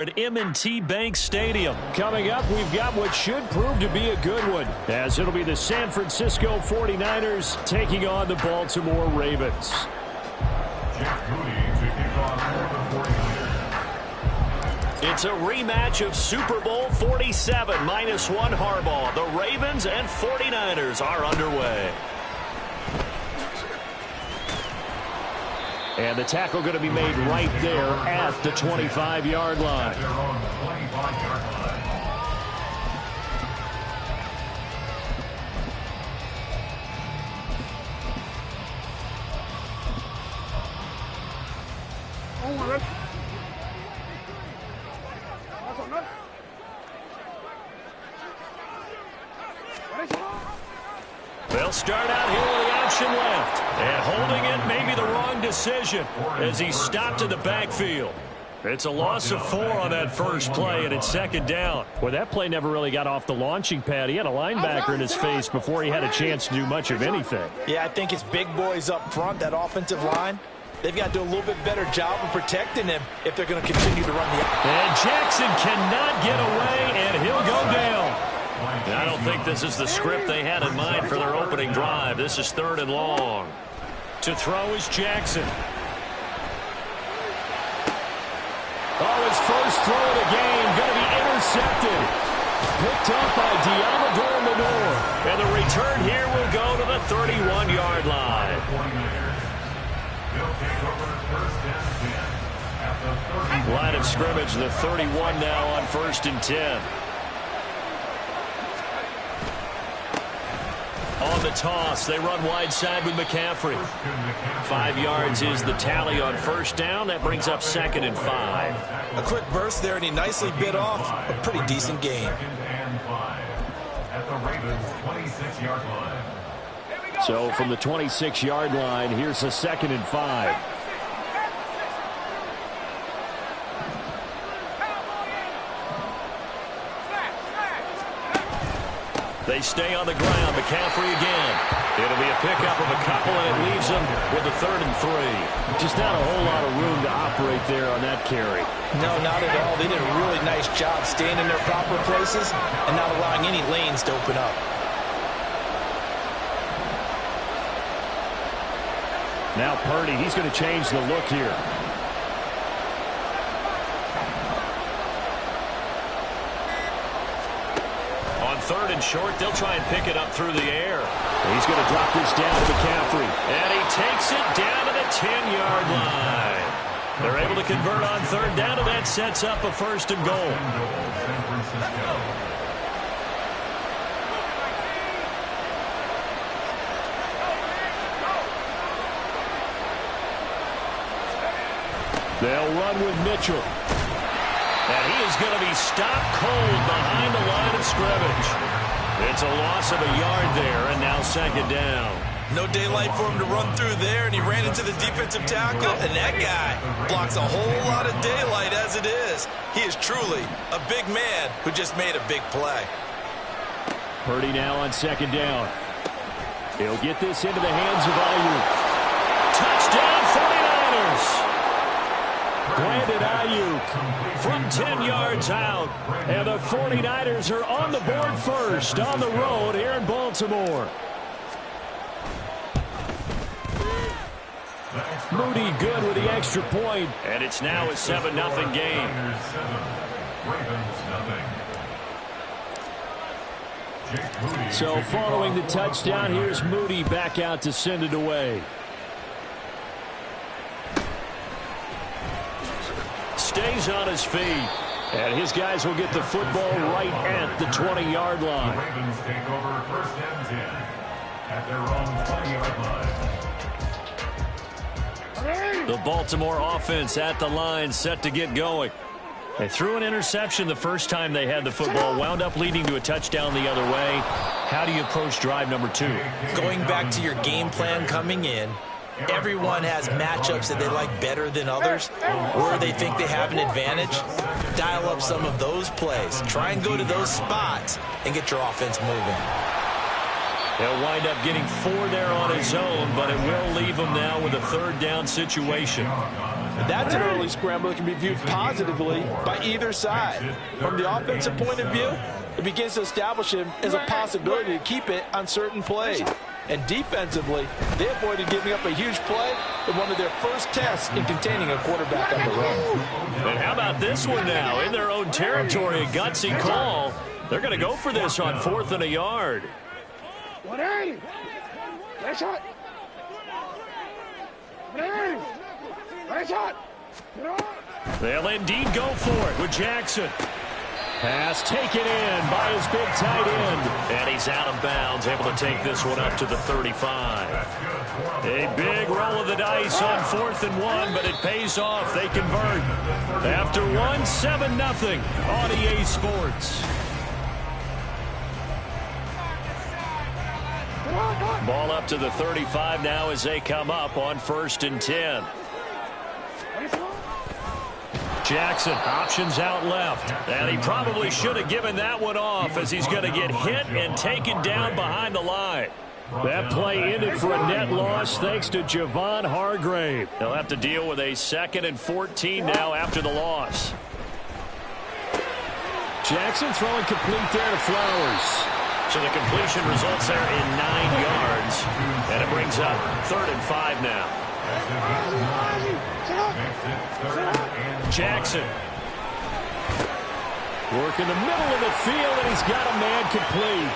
At M&T Bank Stadium. Coming up, we've got what should prove to be a good one, as it'll be the San Francisco 49ers taking on the Baltimore Ravens. It's a rematch of Super Bowl 47, -1 Harbaugh. The Ravens and 49ers are underway. And the tackle going to be made right there at the 25-yard line. They'll start out here with the option left. And holding it may be the wrong decision as he stopped in the backfield. It's a loss of 4 on that first play, and it's second down. Well, that play never really got off the launching pad. He had a linebacker in his face before he had a chance to do much of anything. Yeah, I think it's big boys up front, that offensive line. They've got to do a little bit better job of protecting him if they're going to continue to run the... And Jackson cannot get away, and he'll go down. I don't think this is the script they had in mind for their opening drive. This is 3rd and long. To throw is Jackson. Oh, his first throw of the game going to be intercepted. Picked up by Diamador Lenore. And the return here will go to the 31-yard line. Line of scrimmage, the 31 now on 1st and 10. On the toss, they run wide side with McCaffrey. 5 yards is the tally on 1st down. That brings up 2nd and 5. A quick burst there, and he nicely bit off a pretty decent gain. At the Ravens' 26-yard line. So from the 26-yard line, here's a 2nd and 5. They stay on the ground. McCaffrey again. It'll be a pickup of a couple, and it leaves them with a 3rd and 3. Just not a whole lot of room to operate there on that carry. No, not at all. They did a really nice job staying in their proper places and not allowing any lanes to open up. Now Purdy, he's going to change the look here. On 3rd and short, they'll try and pick it up through the air. He's going to drop this down to McCaffrey. And he takes it down to the 10-yard line. They're able to convert on 3rd down, and that sets up a 1st and goal. They'll run with Mitchell. And he is going to be stopped cold behind the line of scrimmage. It's a loss of a yard there, and now 2nd down. No daylight for him to run through there, and he ran into the defensive tackle, and that guy blocks a whole lot of daylight as it is. He is truly a big man who just made a big play. Purdy now on 2nd down. He'll get this into the hands of Ayuk. Touchdown 49ers! Brandon Ayuk from 10 yards out. And the 49ers are on the board first on the road here in Baltimore. Moody good with the extra point. And it's now a 7-0 game. So following the touchdown, here's Moody back out to send it away. Stays on his feet. And his guys will get the football right at the 20-yard line. The Ravens take over 1st and 10 at their own 20-yard line. The Baltimore offense at the line, set to get going. They threw an interception the first time they had the football, wound up leading to a touchdown the other way. How do you approach drive number 2? Going back to your game plan coming in, everyone has matchups that they like better than others, where they think they have an advantage. Dial up some of those plays. Try and go to those spots and get your offense moving. He'll wind up getting 4 there on his own, but it will leave him now with a 3rd down situation. That's an early scramble that can be viewed positively by either side. From the offensive point of view, it begins to establish him as a possibility to keep it on certain plays. And defensively, they avoided giving up a huge play in one of their first tests in containing a quarterback on the run. And how about this one now? In their own territory, a gutsy call. They're going to go for this on 4th and a yard. 180. Nice shot. 180. Nice shot. They'll indeed go for it with Jackson. Pass taken in by his big tight end. And he's out of bounds, able to take this one up to the 35. A big roll of the dice on 4th and 1, but it pays off. They convert. After 1, 7-0 on EA Sports. Ball up to the 35 now as they come up on 1st and 10. Jackson options out left. And he probably should have given that one off as he's going to get hit and taken down behind the line. That play ended for a net loss thanks to Javon Hargrave. They'll have to deal with a 2nd and 14 now after the loss. Jackson throwing complete there to Flowers. So the completion results there in 9 yards. And it brings up 3rd and 5 now. Jackson. Work in the middle of the field, and he's got a man complete.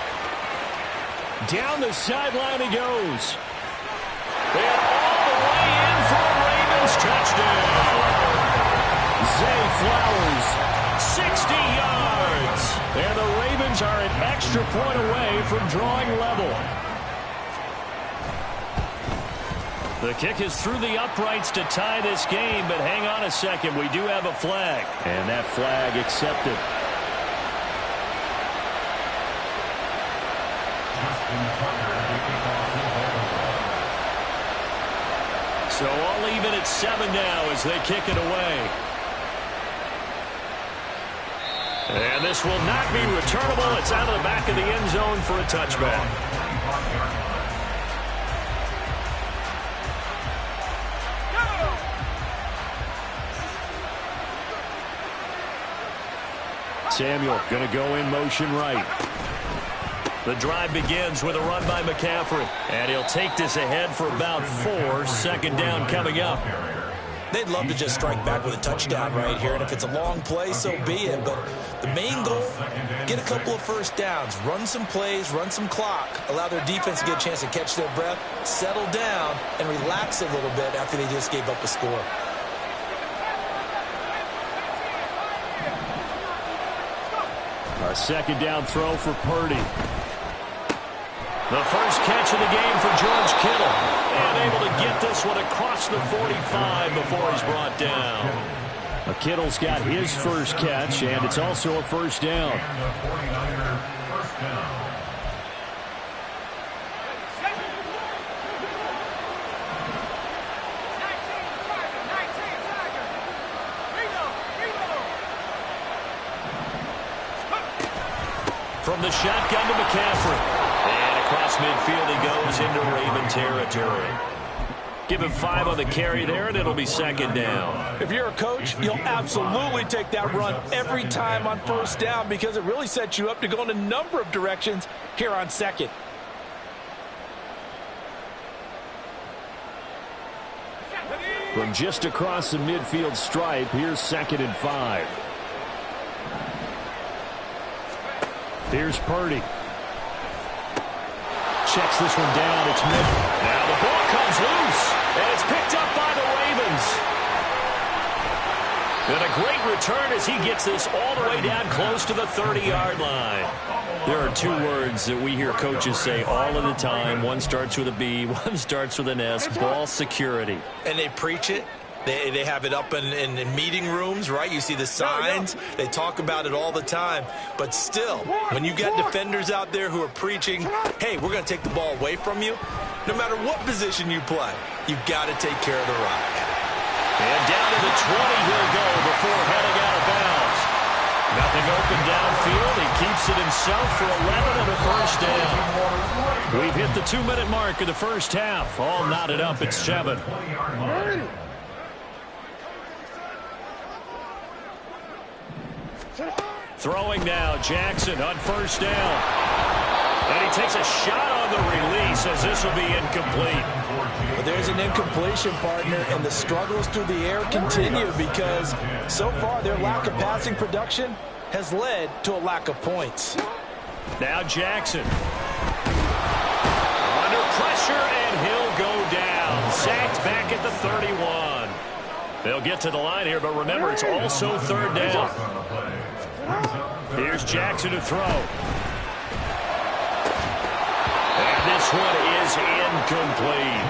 Down the sideline he goes. And all the way in for a Ravens touchdown. Zay Flowers. 60 yards. And the Ravens are an extra point away from drawing level. The kick is through the uprights to tie this game, but hang on a second. We do have a flag. And that flag accepted. So all even at 7 now as they kick it away. And this will not be returnable. It's out of the back of the end zone for a touchback. Samuel going to go in motion right. The drive begins with a run by McCaffrey. And he'll take this ahead for about 4. 2nd down coming up. They'd love to just strike back with a touchdown right here, and if it's a long play, so be it. But the main goal, get a couple of first downs, run some plays, run some clock, allow their defense to get a chance to catch their breath, settle down, and relax a little bit after they just gave up a score. A 2nd down throw for Purdy. The first catch of the game for George Kittle. And able to get this one across the 45 before he's brought down. Kittle's got his first catch, and it's also a 1st down. From the shotgun to McCaffrey. And across midfield he goes into Raven territory. Give him 5 on the carry there, and it'll be 2nd down. If you're a coach, you'll absolutely take that run every time on 1st down because it really sets you up to go in a number of directions here on 2nd. From just across the midfield stripe, here's 2nd and 5. Here's Purdy. Checks this one down. It's mid. Now the ball comes loose, and it's picked up by the Ravens. And a great return as he gets this all the way down close to the 30-yard line. There are 2 words that we hear coaches say all of the time. One starts with a B, one starts with an S, ball security. And they preach it. They have it up in meeting rooms, right? You see the signs. They talk about it all the time. But still, when you got defenders out there who are preaching, hey, we're going to take the ball away from you, no matter what position you play, you've got to take care of the rock. And down to the 20 he'll go before heading out of bounds. Nothing getting open downfield. He keeps it himself for 11 and a first down. We've hit the 2-minute mark of the first half. All knotted up at 7. Throwing now, Jackson on first down. And he takes a shot on the release as this will be incomplete. But there's an incompletion, partner, and the struggles through the air continue because so far their lack of passing production has led to a lack of points. Now Jackson. Under pressure, and he'll go down. Sacked back at the 31. They'll get to the line here, but remember, it's also third down. Here's Jackson to throw. And this one is incomplete.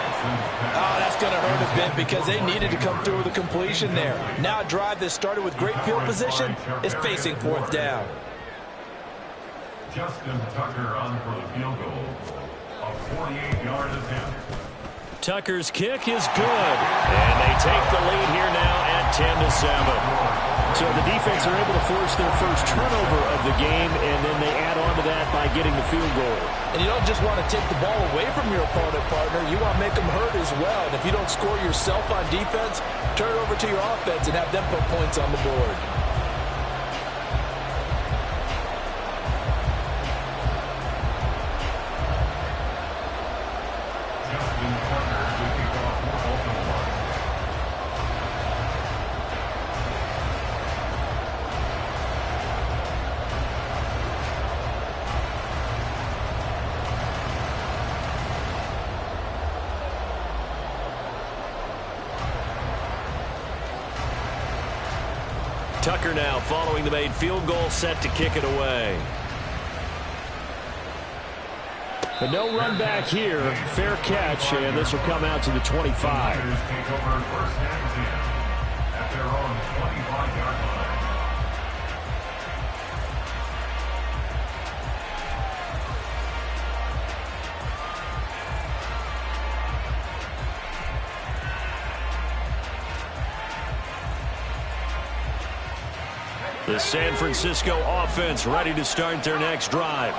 Oh, that's going to hurt a bit because they needed to come through with a completion there. Now a drive that started with great field position is facing fourth down. Justin Tucker on for the field goal. A 48-yard attempt. Tucker's kick is good. And they take the lead here now at 10-7. So the defense are able to force their first turnover of the game, and then they add on to that by getting the field goal. And you don't just want to take the ball away from your opponent, partner. You want to make them hurt as well. And if you don't score yourself on defense, turn it over to your offense and have them put points on the board. Tucker now following the made field goal, set to kick it away. But no run back here. Fair catch, and this will come out to the 25. Take over first and 10 at their own 25-yard line. The San Francisco offense ready to start their next drive.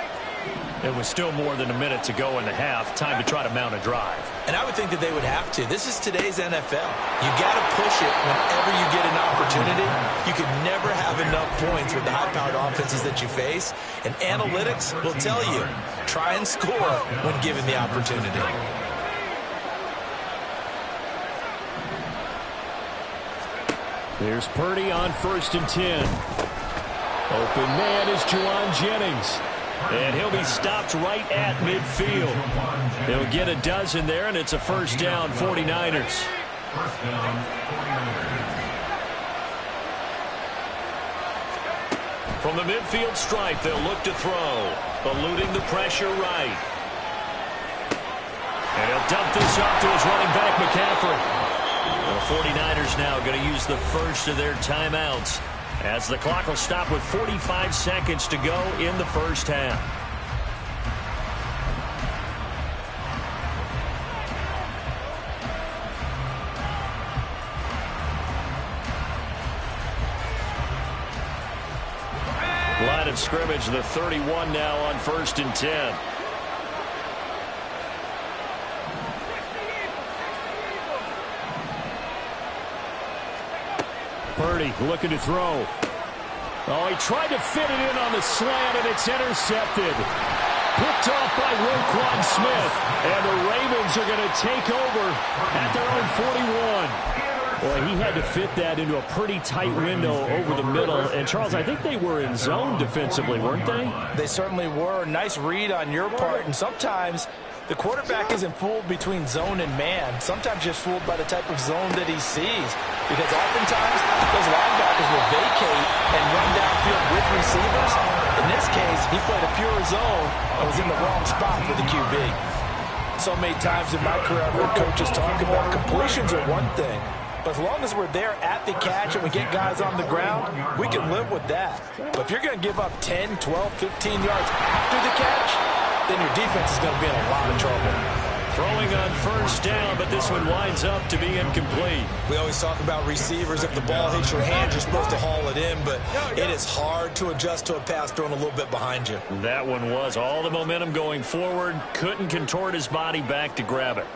It was still more than a minute to go in the half. Time to try to mount a drive. And I would think that they would have to. This is today's NFL. You got to push it whenever you get an opportunity. You can never have enough points with the high-powered offenses that you face. And analytics will tell you, try and score when given the opportunity. Here's Purdy on 1st and 10. Open man is Juwan Jennings. And he'll be stopped right at midfield. He'll get a dozen there, and it's a first down, 49ers. First down, 49ers. From the midfield stripe, they'll look to throw. Eluding the pressure right. And he'll dump this off to his running back, McCaffrey. The 49ers now going to use the first of their timeouts as the clock will stop with 45 seconds to go in the first half. Line of scrimmage, the 31 now on 1st and 10. Purdy looking to throw. Oh, he tried to fit it in on the slant, and it's intercepted. Picked off by Roquan Smith. And the Ravens are going to take over at their own 41. Boy, he had to fit that into a pretty tight window over the middle. And, Charles, I think they were in zone defensively, weren't they? They certainly were. Nice read on your part. And sometimes the quarterback isn't fooled between zone and man. Sometimes just fooled by the type of zone that he sees. Because oftentimes, those linebackers will vacate and run downfield with receivers. In this case, he played a pure zone and was in the wrong spot for the QB. So many times in my career, I've heard coaches talk about completions are one thing. But as long as we're there at the catch and we get guys on the ground, we can live with that. But if you're going to give up 10, 12, 15 yards after the catch, then your defense is going to be in a lot of trouble. Throwing on first down, but this one winds up to be incomplete. We always talk about receivers. If the ball hits your hands, you're supposed to haul it in, but it is hard to adjust to a pass thrown a little bit behind you. That one was all the momentum going forward. Couldn't contort his body back to grab it.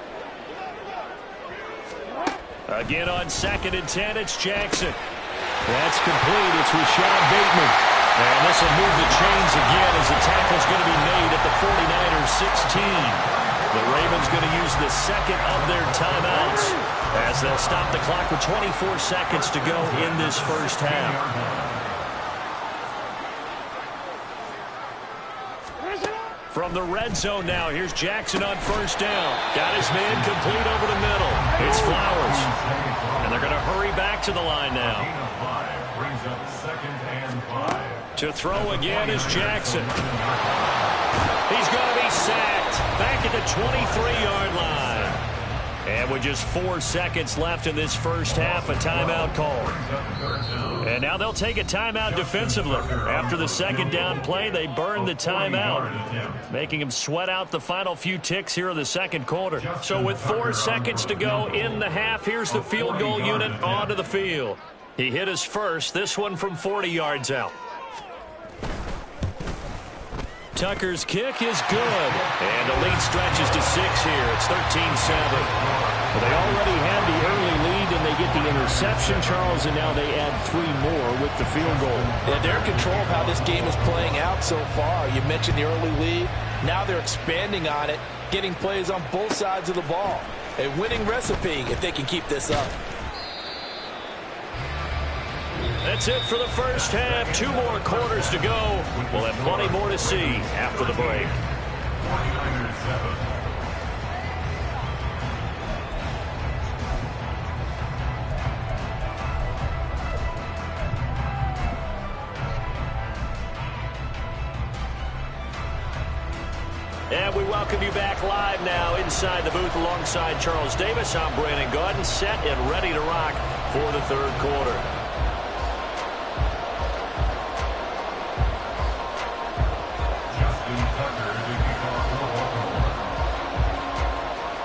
Again on 2nd and 10, it's Jackson. That's complete. It's Rashad Bateman. And this will move the chains again as the tackle's going to be made at the 49ers 16. The Ravens going to use the second of their timeouts as they'll stop the clock with 24 seconds to go in this first half. From the red zone now, here's Jackson on first down. Got his man complete over the middle. It's Flowers. And they're going to hurry back to the line now. Brings up 2nd and 5. To throw again is Jackson. He's going to be sacked back at the 23-yard line. And with just 4 seconds left in this first half, a timeout call. And now they'll take a timeout defensively. After the second down play, they burn the timeout, making him sweat out the final few ticks here in the second quarter. So with 4 seconds to go in the half, here's the field goal unit onto the field. He hit his first, this one from 40 yards out. Tucker's kick is good. And the lead stretches to 6 here. It's 13-7. Well, they already had the early lead, and they get the interception, Charles, and now they add 3 more with the field goal. Yeah, they're in control of how this game is playing out so far. You mentioned the early lead. Now they're expanding on it, getting plays on both sides of the ball. A winning recipe if they can keep this up. That's it for the first half. 2 more quarters to go. We'll have plenty more to see after the break. 49ers 7. And we welcome you back live now inside the booth alongside Charles Davis. I'm Brandon Gaudin, set and ready to rock for the third quarter.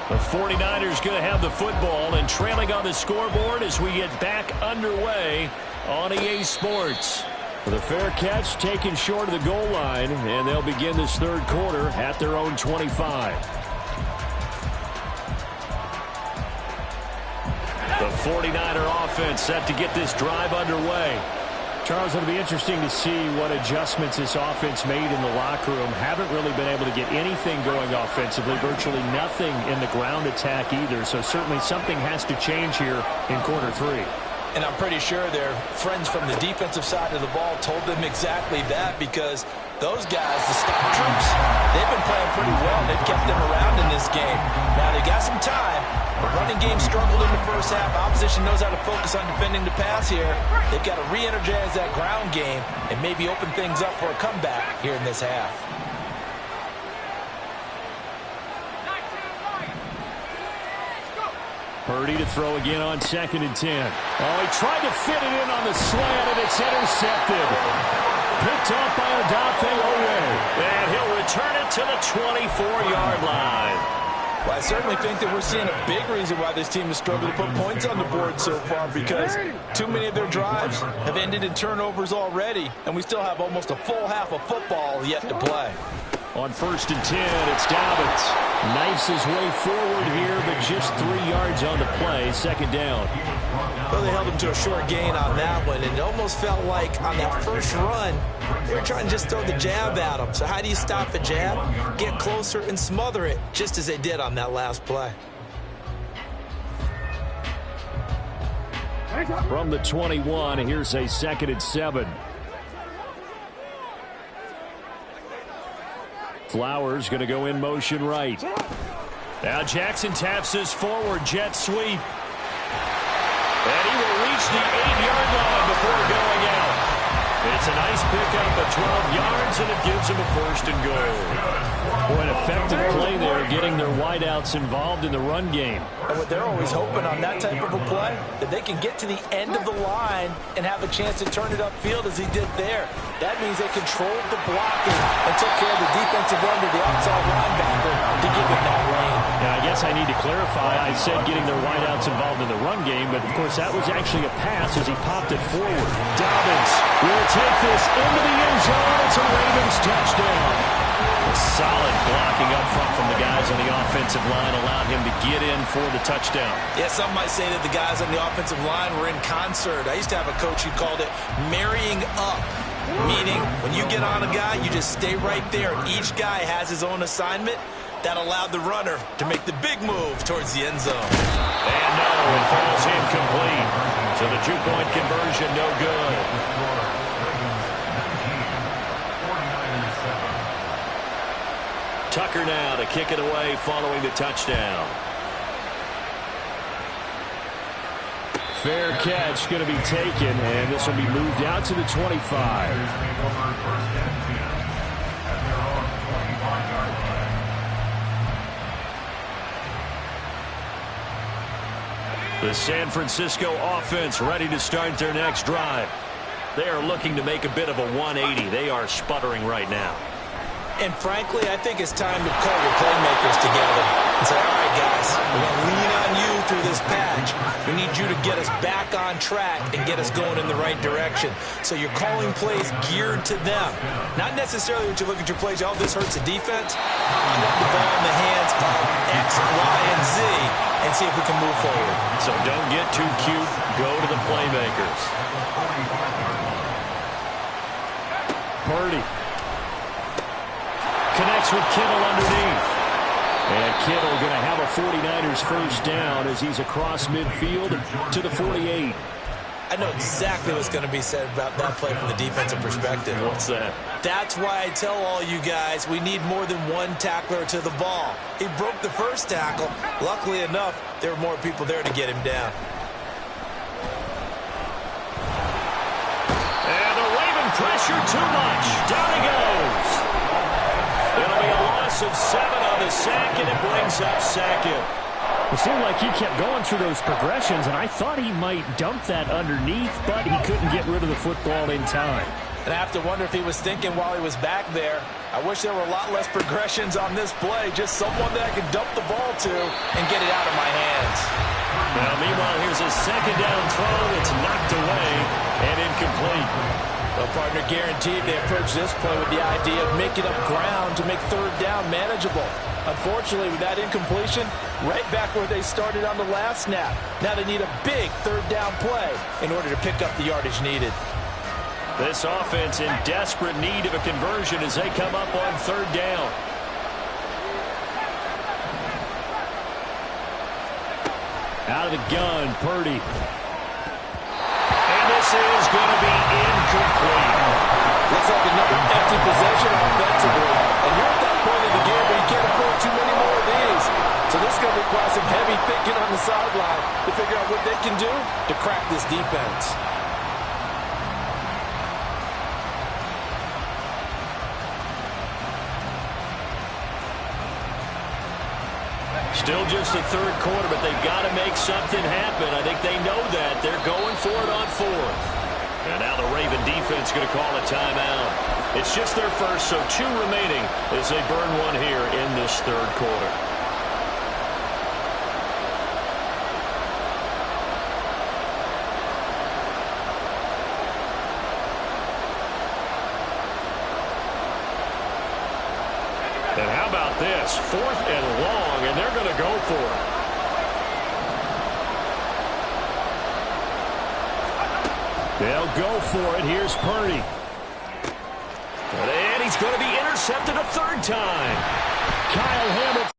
The 49ers going to have the football and trailing on the scoreboard as we get back underway on EA Sports. With a fair catch taken short of the goal line, and they'll begin this third quarter at their own 25. The 49er offense set to get this drive underway. Charles, it'll be interesting to see what adjustments this offense made in the locker room. Haven't really been able to get anything going offensively, virtually nothing in the ground attack either. So certainly something has to change here in quarter 3. And I'm pretty sure their friends from the defensive side of the ball told them exactly that, because those guys, the scout troops, they've been playing pretty well. They've kept them around in this game. Now they got some time. The running game struggled in the first half. Opposition knows how to focus on defending the pass here. They've got to re-energize that ground game and maybe open things up for a comeback here in this half. Purdy to throw again on 2nd and 10. Oh, he tried to fit it in on the slant, and it's intercepted. Picked off by Odafe Oweh. And he'll return it to the 24-yard line. Well, I certainly think that we're seeing a big reason why this team has struggled to put points on the board so far, because too many of their drives have ended in turnovers already, and we still have almost a full half of football yet to play. On 1st and 10, it's Dobbins. Knifes his way forward here, but just 3 yards on the play. 2nd down. Well, they held him to a short gain on that one, and it almost felt like on that first run, they were trying to just throw the jab at him. So how do you stop the jab? Get closer and smother it, just as they did on that last play. From the 21, here's a 2nd and 7. Flowers going to go in motion right. Now Jackson taps his forward jet sweep. And he will reach the 8-yard line before going out. It's a nice pickup of 12 yards, and it gives him a 1st and goal. Boy, an effective play there, getting their wideouts involved in the run game. And what they're always hoping on that type of a play, that they can get to the end of the line and have a chance to turn it upfield as he did there. That means they controlled the blocking and took care of the defensive end of the outside linebacker to give him that lane. Now, I guess I need to clarify. I said getting their wideouts involved in the run game, but, of course, that was actually a pass as he popped it forward. Dobbins will take this into the end zone. It's a Ravens touchdown. Solid blocking up front from the guys on the offensive line allowed him to get in for the touchdown. Yeah, some might say that the guys on the offensive line were in concert. I used to have a coach who called it marrying up, meaning when you get on a guy, you just stay right there, and each guy has his own assignment. That allowed the runner to make the big move towards the end zone. And no, it falls incomplete. So the two-point conversion, no good. Tucker now to kick it away following the touchdown. Fair catch going to be taken, and this will be moved out to the 25. The San Francisco offense ready to start their next drive. They are looking to make a bit of a 180. They are sputtering right now. And frankly, I think it's time to call your playmakers together and say, all right, guys, we're going to lean on you through this patch. We need you to get us back on track and get us going in the right direction. So you're calling plays geared to them. Not necessarily when you look at your plays, oh, this hurts the defense. I want the ball in the hands of X, Y, and Z and see if we can move forward. So don't get too cute. Go to the playmakers. Purdy connects with Kittle underneath. And Kittle going to have a 49ers first down as he's across midfield to the 48. I know exactly what's going to be said about that play from the defensive perspective. What's that? That's why I tell all you guys we need more than one tackler to the ball. He broke the first tackle. Luckily enough, there were more people there to get him down. And the Raven pressure too much. Down he goes. It'll be a loss of 7 on the sack, and it brings up second. It seemed like he kept going through those progressions, and I thought he might dump that underneath, but he couldn't get rid of the football in time. And I have to wonder if he was thinking while he was back there, I wish there were a lot less progressions on this play, just someone that I could dump the ball to and get it out of my hands. Now, meanwhile, here's a second down throw that's knocked away and incomplete. Well, partner, guaranteed they approach this play with the idea of making up ground to make third down manageable. Unfortunately, with that incompletion, right back where they started on the last snap. Now they need a big third down play in order to pick up the yardage needed. This offense in desperate need of a conversion as they come up on third down. Out of the gun, Purdy. And this is going to be incomplete. Looks like another empty possession offensively. And you're at that point in the game where you can't afford too many more of these. So this is going to require some heavy thinking on the sideline to figure out what they can do to crack this defense. Still just the third quarter, but they've got to make something happen. I think they know that. They're going for it on fourth. And now the Raven defense going to call a timeout. It's just their first, so 2 remaining as they burn one here in this third quarter. And how about this? 4th and long, and they're going to go for it. They'll go for it. Here's Purdy. And he's going to be intercepted a third time. Kyle Hamilton.